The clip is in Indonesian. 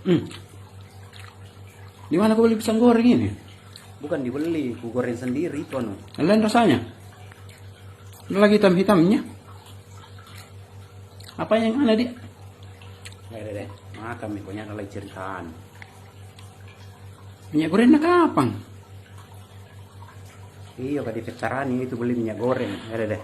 Hmm. Di mana kau beli pisang goreng ini? Bukan dibeli, ku goreng sendiri itu anu. Lain rasanya. Ada lagi hitam-hitamnya. Apa yang ada di? Deh. Makan pokoknya ada lagi ceritaan. Minyak goreng kapan? Iya, kadi veterani itu beli minyak goreng. Deh.